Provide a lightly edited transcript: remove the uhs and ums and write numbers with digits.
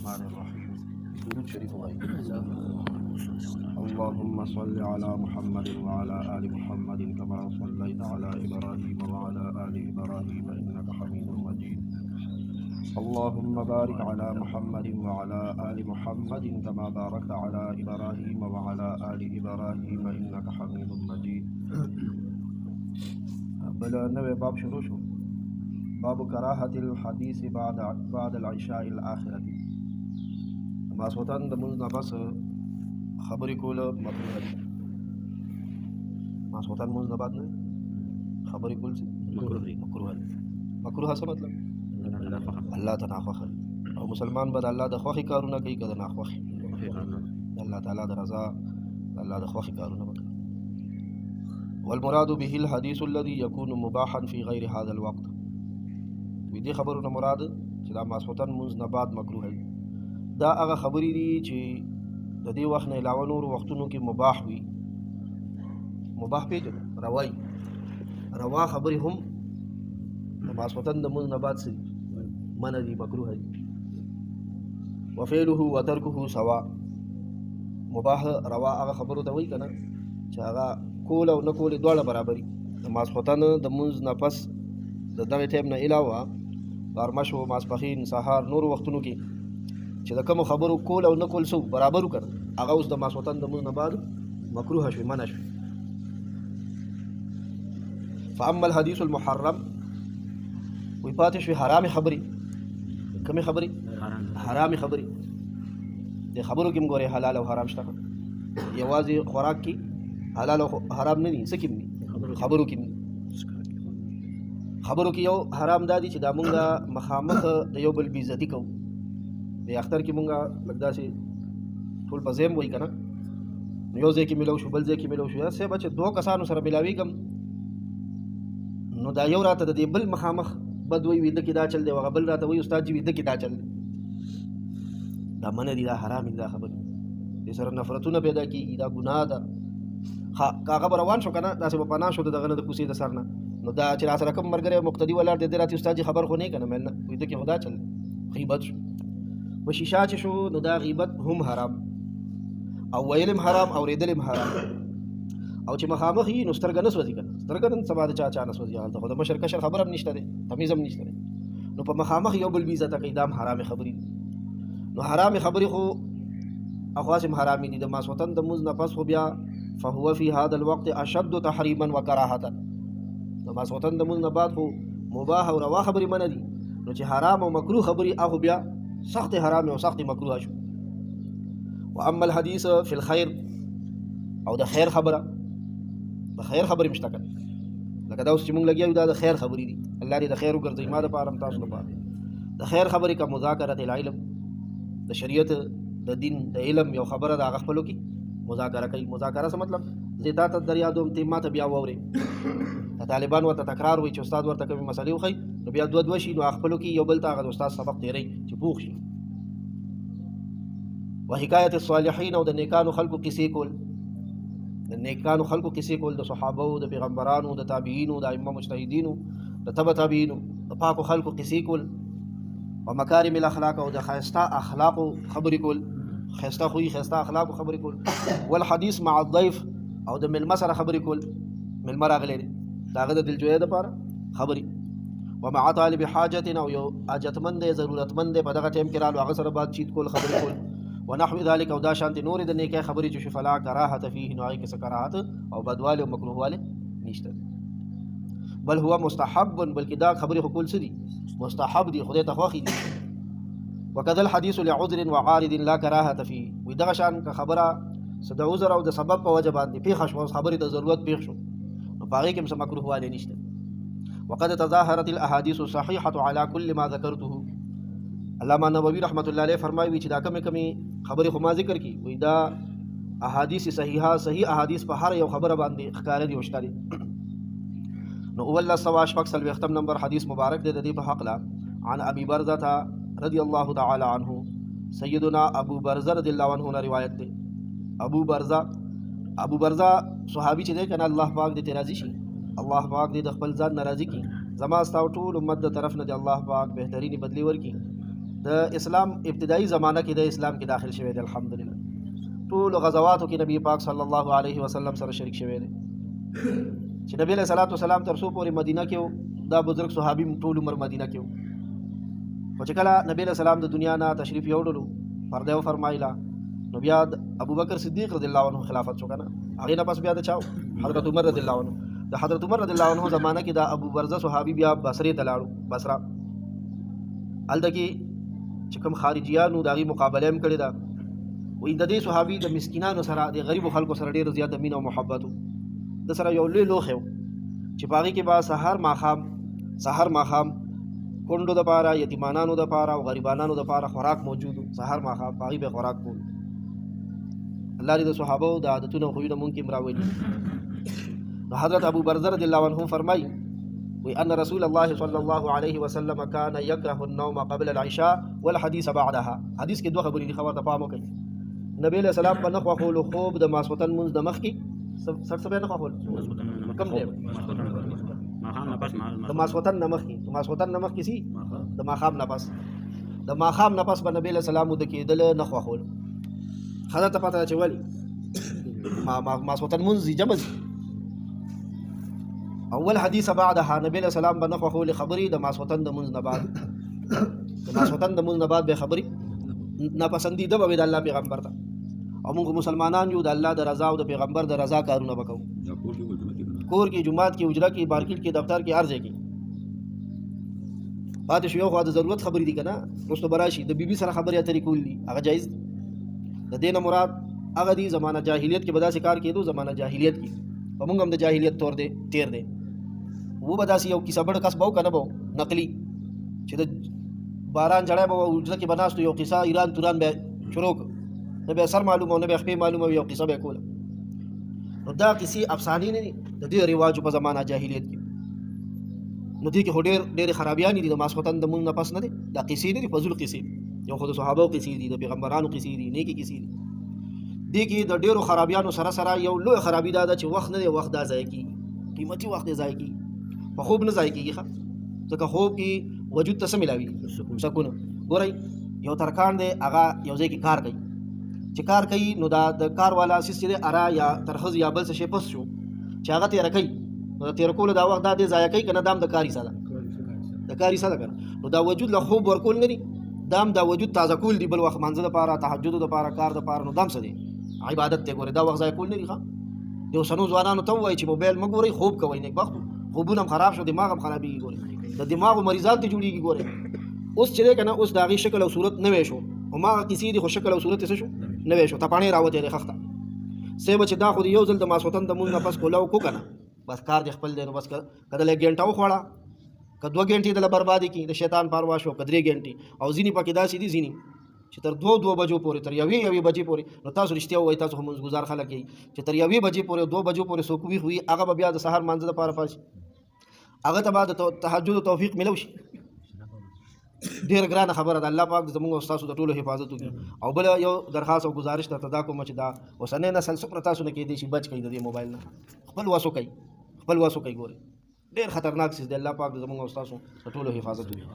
الرحمن الرحيم. درود شريف وغيره. اللهم صل على محمد وعلى آل محمد كما صليت على إبراهيم وعلى آل إبراهيم إنك حميد مجيد. اللهم بارك على محمد وعلى آل محمد كما باركت على إبراهيم وعلى آل إبراهيم إنك حميد مجيد. بل نوې باب شروع شو. باب کراهت الحديث بعد العشاء الآخرة. ماسوتن د منځ نه بس خبرې کول مکروه دي. ماسوتن منځ نه بعد نه خبرې کول مکروه دي. مکروه څه مطلب؟ الله ته ناخوښه او مسلمان به د الله د خوښې کارونه کوي که د ناخوښې الله تعالی د رضا الله د خوښې کارونه وکړي. والمراد به الحديث الذي يكون مباحا في غير هذا الوقت. دې خبرونه مراد چې دا ماسوتن منځ نه بعد مکروه دي. دا هغه خبرې دي چې د دې وخت نه علاوه نور وختونو کې مباح وي. مباح پیژنو روای روا خبرې هم د ماسوتن د منځ نه بعد سي منع دي مکروه دي. وفعله وتركه سواء. مباح روا هغه خبرو ته وایي کنه چې هغه کول او نه کول دواړه برابري. د ماسوتن د منځ نه پس د دغه ټیم نه علاوه غرمه شو ماسپښین سهار نور وختونو کې چې د کوم خبرو کول او نه کول سو برابر وکړ هغه اوس د ماسوتن د منځ نه بعد مکروه شوی منع شوی. فاما الحديث المحرم وی پاتې شوی حرام خبرې. کومې خبرې؟ حرام خبرې. د خبرو کې مګورې حلال او حرام شته. یوازې خوراک کې حلال او حرام نه دي. څه کې دي؟ خبرو کې. خبرو کې یو حرام دادي چې دا مونږه مخامخ د یو بل بیزتی کوو. د اختر کې مونږه لږ داسې ټول په زیم وایي که نه یو ځای کې ملو شو بل ځای کې ملو شو یا څه به چې دوه کسانو سره ملاوېږم نو دا یو راته د دې بل مخامخ بد وایي ویده کې دا چل دی هغه بل راته وایي استاد جي ویده کې دا چل دی. دا منع دي دا حرام دي دا خبرې. دې سره نفرتونه پیدا کېږي. دا ګناه ده. که هغه به روان شو که نه داسې به پناه شو د دغه نه د کوڅې د سر نه نو دا چې را سره کوم ملګری مقتدي ولاړ دی راته استاد جي خبر خو نه کنه مل نه ویده کې خدا چل غیبت شو و شیشه چې شو نو دا غیبت هم حرام او ویلم حرام او ریدلم حرام. او چې مخامخ یې نو سترګه نه سوځي کنه سترګه نن سبا د چا نه سوځي هلته خو د مشر کشر خبر هم نشته دی تمیز هم نشته دی نو په مخامخ یو بل بې عزته کوي دا هم حرامې خبرې دي. نو حرامې خبرې خو اخواس هم حرامې دي. د ماسوتن د مونځ نه پس خو بیا فهو في هذا الوقت اشد تحریما وکراهه. د ماسوتن د مونځ نه بعد خو مباح او روا خبرې منع دي. نو چې حرام او مکروه خبرې هغه بیا سخت حرام او سخت مکروه شو. واما الحديث في الخير او د خیر خبره د خیر خبرې مشته کړه لکه دا اوس چې مونږ لګیو دا د خیر خبرې دي. الله دې د خیر وګرځي ما د پاره تاسو لپاره د خیر خبرې کا مذاکره العلم د شریعت د دین د علم یو خبره د هغه خپلو کې مذاکره کوي. مذاکره څه مطلب؟ زه تا ته دریا دوم ته ما ته بیا ووري د طالبان ورته تکرار وي چې استاد ورته کومې مسلې وخی نو بیا دوه شي نو خپلو کې یو بل ته هغه استاد سبق تیری چې پوښ شي. وحکایت الصالحین او د نیکانو خلقو کیسې کول. د نیکانو خلقو کیسې کول د صحابه او د پیغمبرانو د تابعینو د ائمه مجتهدینو د تبع تابعینو د پاکو خلقو کیسې کول. ومکارم الاخلاق او د خیسته اخلاقو خبرې کول. خیسته خوې خیسته اخلاقو خبرې کول. والحديث مع الضيف او د ملما سره خبرې کول. ملما راغلی دی داغه د دلجویۍ دپاره خبرې. ومع طالب حاجت او یو حاجتمند دی ضرورتمند دی په دغه ټایم کې رالو هغه سره باتچیت کول خبرې کول. ونحو ذلك او دا شانتي نور د نیکه خبرې چې فلا کراهت فيه نو هغې کې څه کراهت او بدواله او مکروهواله نشته. بل هو مستحب بلکې دا خبرې خو کول څه دي مستحب دي خدای ته خوښې دي. وكذا الحديث لعذر وعارض لا كراهه فيه. وي دغه شان که خبره د عذر او د سبب په وجه باندې پیښه شو خبرې ته ضرورت پیښ شو نو په هغې کې هم څه مکروهوالی نشته. وقد تظاهرت الاحاديث الصحيحه على كل ما ذكرته. علامه نووي رحمت الله علیه فرمایي چې دا کمې خبرې خو ما ذکر کی وي دا احادیث صحیح احادیث په هر یو خبره باندې ښکاره دي وشته دي. نو اول سوا شپږ څلوېښتم نمبر حدیث مبارک دی د دې په حقله عن ابي برزه رضی الله تعالی عنه. سیدنا ابو برزه رضی الله عنه نه روایت دی. ابو برزه صحابي چې دی کنه الله پاک دې راضي شي الله پاک دې د خپل ځان ناراضي کی زما ستاسو ټول امت د طرف نه دی الله پاک بهترینی بدلی ورکی د اسلام ابتدایي زمانہ کې د اسلام کې داخل شوی دی الحمدلله. ټول غزواتو کې نبی پاک صلی الله علیه وسلم سره شریک شوی دی. چې نبی علیہ الصلوۃ والسلام تر څو پورې مدینه کې و، دا بزرګ صحابي ټول عمر مدینه کې و. خو چې کله نبی علیہ السلام د دنیا نه تشریف یوړلو پرده فرمایلا، نو بیا ابو بکر صدیق رضی الله عنه خلافت شو کنه. هغه نه پس بیا د چاو حضرت عمر رضی الله عنه. د حضرت عمر رضی الله عنه زمانہ کې د ابو برزه صحابي بیا بصره ته لاړو، بصره الدکی چې کوم خارجيانو دغه مقابله هم کړی دا. وې د دې صحابي د مسکینانو سره د غریب خلکو سره ډېر زیات مینه او محبت د سره یو لوی لوخ چې باغی کې با سحر ماخام کندو د پاره، یتیمانانو د پاره او غریبانانو د پاره خوراک موجود. سحر ماخام باغی به خوراک کول. الله دې د صحابه د عادتونو خو دې مونږ کې مراوي. نو حضرت ابو برزه رضی الله عنه فرمایي وأن رسول الله صلى الله عليه وسلم كان يكره النوم قبل العشاء والحديث بعدها. حدیث کې دوه خبرې دي، خبر ته پام وکړئ. نبی علیہ السلام په نخوا خولو خوب د ماسوتن منځ د مخ کې سر نخوا خول کم دی د ماسوتن نمخ کې، د ماسوتن نمخ کې سي د ماخام نفس، د ماخام نفس په نبی علیہ السلام د کېدل نخوا خول. حضرت پته چې ولی ماسوتن منځ جمع اول حدیث بعدها نبی علیہ السلام به نخوا خول خبري د ماسوتن د منځ نه بعد، د ماسوتن د منځ نه بعد به خبري ناپسندیده به د الله پیغمبر ته. او موږ مسلمانان یو، د الله د رضا او د پیغمبر د رضا کارونه وکړو. کور کې، جماعت کې، اجره کې، مارکیټ کې، دفتر کې، هر ځای کې. پاتې شو یو خو د ضرورت خبرې دي که نه، رستو به راشي د بیبي سره خبرې اترې کول دي، هغه جایز دي. د دې نه مراد هغه دي زمانه جاهلیت کې به داسې کار کېدو، زمانه جاهلیت کې په موږ هم د جاهلیت تور دی تیر دی. و به داسې یو کیسه بړ کس به و که نه به نقلي چې د باران جړی به اجره کې به ناست یو قصه ایران توران به شروع کړ، نه به سر معلومه او نه به خپې معلومه، یو قصه به کوله. نو دا قصې افسانې نه دي، د دې رواجو په زمانه جاهلیت کې. نو دې کې خو ډېرې خرابیانې دي، د ماسخوتن د مونږ نه پس نه دي، دا قصې نه دي فضول قصې. یو خو د صحابو قصې دي، د پیغمبرانو قصې دي، نیکې قصې دي. دې کې د ډېرو خرابیانو سره یو لوی خرابي دا ده چې وخت نه دی، وخت دا ضایع کېږي، قیمتي وخت دی ضایع کېږي. په خوب نه ضایع کېږي ښه، ځکه خوب کې وجود ته څه ملاوي؟ سکون. ګورئ یو ترکان دی، هغه یو ځای کې کار کوي، چې کار کوي نو دا د کار والا سیس چې دی اره یا ترخز یا بل څه شی پس شو چې هغه تېره کوي، نو د تېره کولو دا وخت دا دی ضایع کوي که نه، دا هم د کار حصه ده، د کار حصه ده که نه. نو دا وجود له خوب ورکول نه دي، دا هم دا وجود تازه کول دي، بل وخت مانځه دپاره، تهجدو دپاره، کار دپاره. نو دا هم څه دی؟ عبادت دی. ګورئ دا وخت ضایع کول نه دي. ښه د اوسنو ځوانانو ته ووایي چې موبایل مه ګورئ، خوب کوئ. نیکبختو خوبونه هم خراب شو، دماغ هم خرابېږي. ګورئ د دماغو مریضان ته جوړېږي. ګورئ اوس چې دی که نه، اوس د هغې شکل او صورت نوی شو، هماغه کیسې دي خو شکل او صورت یې څه شو؟ نوی شو، تپاڼې راوتې دی خښته. صحیح به چې دا خو د یو ځل د ماسوتن د مونځ نه پس کولاو کو که نه، بس کار دی خپل دی. نو بس که دله 1 ګنټه وخوړه، که 2 ګنټې دله بربادي کړي، د شیطان پروا شو، که 3 ګنټې. او ځینې پکې داسې دي، ځینې چې تر 2 بجو پورې، تر 1 بجې پورې. نو تاسو رښتیا ووایئ، تاسو خو منځګزار خلک یئ چې تر 1 بجې پورې، 2 بجو پورې څوک ویښ وي، هغه به بیا د سهار مانځه دپاره پاشي، هغه ته به د تهجد توفیق ملو شي. ډېر ګرانه خبره ده. الله پاک زموږ او ستاسو د ټولو حفاظت وکړي. او بل یو درخواست او گزارش درته دا کومه چې دا اوسنی نسل څومره تاسو نه کېدی شي بچ کړئ د دې موبایل نه، خپل وس وکړئ، خپل وس وکړئ. ګورئ ډېر خطرناک څیز دی. الله پاک زموږ او ستاسو د ټولو حفاظت وکړي.